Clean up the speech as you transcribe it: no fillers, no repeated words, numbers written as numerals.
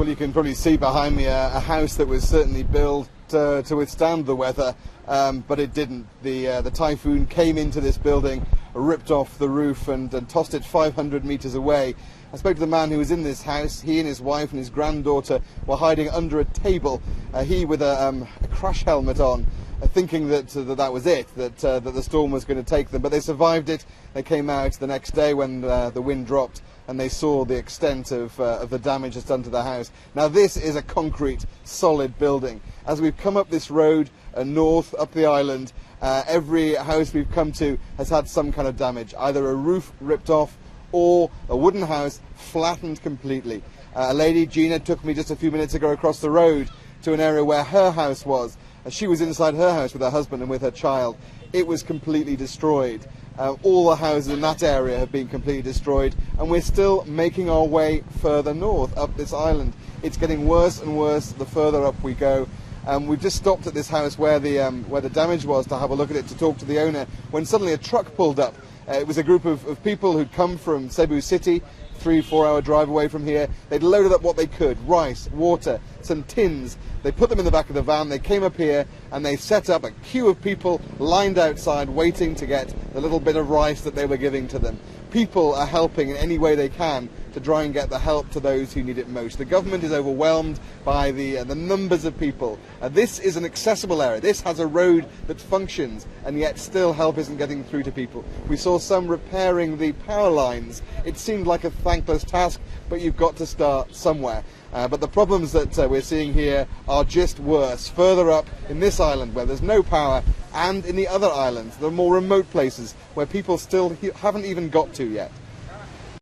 Well, you can probably see behind me a house that was certainly built to withstand the weather, but it didn't. The typhoon came into this building, ripped off the roof and tossed it 500 meters away. I spoke to the man who was in this house. He and his wife and his granddaughter were hiding under a table, he with a crash helmet on, thinking that was it, that the storm was going to take them. But they survived it. They came out the next day when the wind dropped, and they saw the extent of the damage that's done to the house. Now this is a concrete, solid building. As we've come up this road north, up the island, every house we've come to has had some kind of damage, either a roof ripped off or a wooden house flattened completely. A lady, Gina, took me just a few minutes ago across the road to an area where her house was. She was inside her house with her husband and with her child. It was completely destroyed. All the houses in that area have been completely destroyed, and we're still making our way further north up this island. It's getting worse and worse the further up we go. We've just stopped at this house where the damage was to have a look at it, to talk to the owner, when suddenly a truck pulled up. It was a group of people who'd come from Cebu City, 3-4 hour drive away from here. They'd loaded up what they could, rice, water, some tins. They put them in the back of the van. They came up here and they set up a queue of people lined outside waiting to get the little bit of rice that they were giving to them. People are helping in any way they can to try and get the help to those who need it most. The government is overwhelmed by the numbers of people. This is an accessible area. This has a road that functions, and yet still help isn't getting through to people. We saw some repairing the power lines. It seemed like a thankless task, but you've got to start somewhere. But the problems that we're seeing here are just worse. Further up in this island where there's no power, and in the other islands, the more remote places where people still haven't even got to yet.